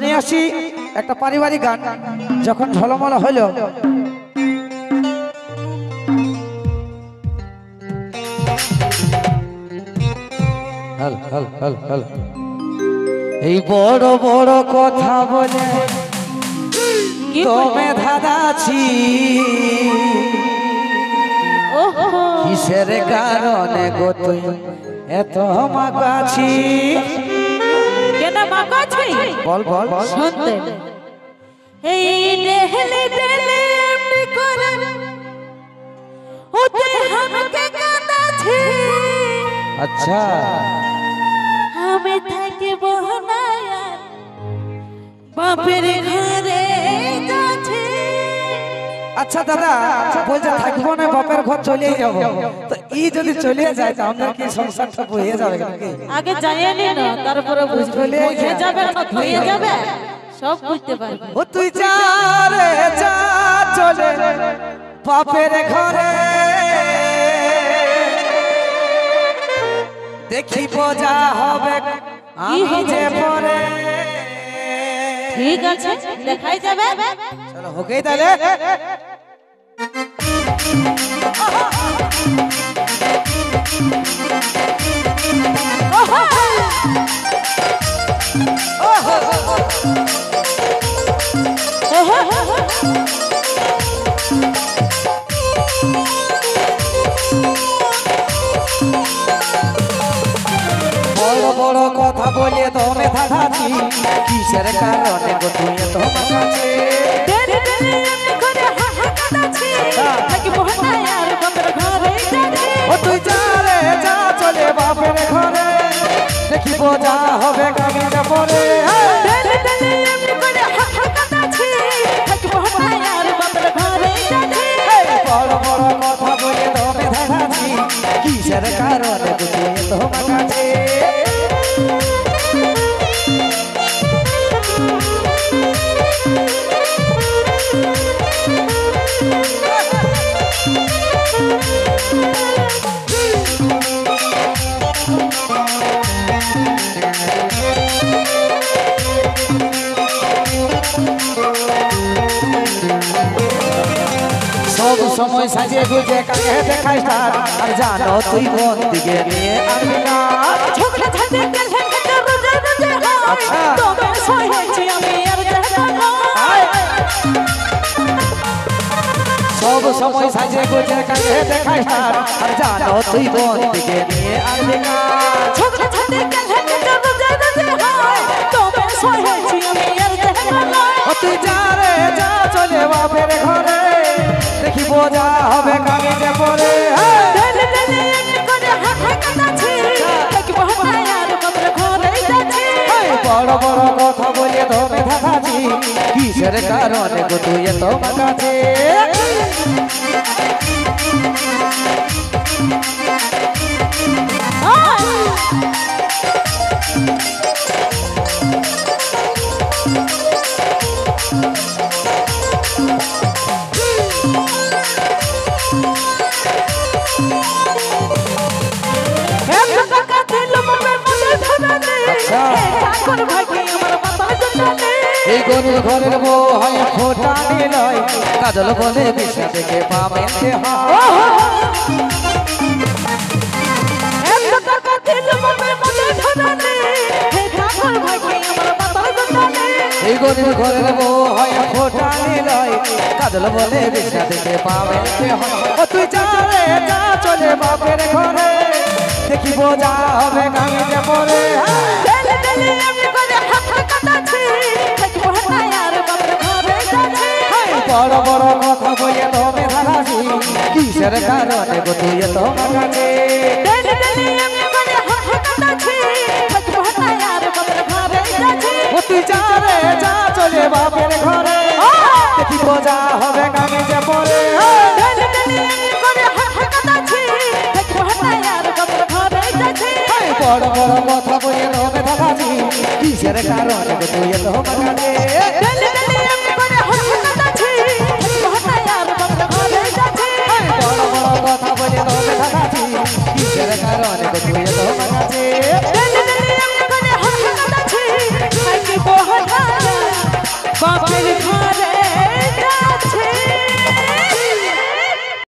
নিয়ে আসি একটা পারিবারিক গান। যখন ঝলমল হইল এই বড় বড় কথা বলে তোমে ধাঁধাছি কিসের কারণে গো তুই এত মাগাছি? কেন মাগাছি? বল বল শুনতে এই দেহলে দেলে এমনি করে ওতে আমাকে কাঁদাছি। আচ্ছা আমি থাকিব না বাপের ঘরে যাচ্ছি। আচ্ছা দাদা বলছে থাকবো না বাপের ঘর চলে যাব, তো ই যদি চলে যায় তো আমরা কি সংসারটা বয়ে যাবে নাকি? আগে যাইনি না তারপরে বুঝবে হয়ে যাবে না হয়ে যাবে সব বুঝতে পারবে। ও তুই যা রে যা চলে বাপের ঘরে, দেখিব যা হবে আমি যে পরে। ঠিক আছে দেখাই যাবে। চলো হোকেই তাহলে। বড় বড় কথা বলে তোমে ধাঁধাছি কিসের কারণে গো তুই এত মাগাছি? ও তুই যা রে যা চলে বাপের ঘরে, দেখিব যা হবে কামিজে পরে। বড় বড় কথা বলে তোমে ধাঁধাছি কিসের কারণে গো তুই এত মাগাছি? সব সময় সাজিয়ে গুজে কাকে দেখাই স্টার, আর জানো তুই কোন দিকে নিয়ে আসবি না। আচ্ছা সব সময় সাজিয়ে গুজে কাকে দেখাই স্টার, আর জানো তুই কোন দিকে নিয়ে আসবি না। ও তুই যা রে যা চলে বাপের ঘরে, দেখিব যা হবে কামিজে পরে। বড় বড় কথা বলে তোমে ধাঁধাছি কিসের কারণে গো তুই এত মাগাছি? এই গরুর ঘরের বউ হয় ফোটা নিলয়, কাজল বলে বিষা দেখে পাবে এই গরুর ঘরের বউ হয় ফোটা নিলয়, কাজল বলে বিষা দেখে পাবে। ও তুই যা রে যা চলে বাপের ঘরে, দেখিব যা হবে কামিজে পরে। বড় বড় কথা বলে তোমে ধাঁধাছি কিসের কারণে গো তুই এত মাগাছি? ও তুই যা রে যা চলে বাপের ঘরে, দেখিব যা হবে কামিজে পরে। বড় বড় কথা বলে তোমে ধাঁধাছি কিসের কারণে গো তুই এত মাগাছি?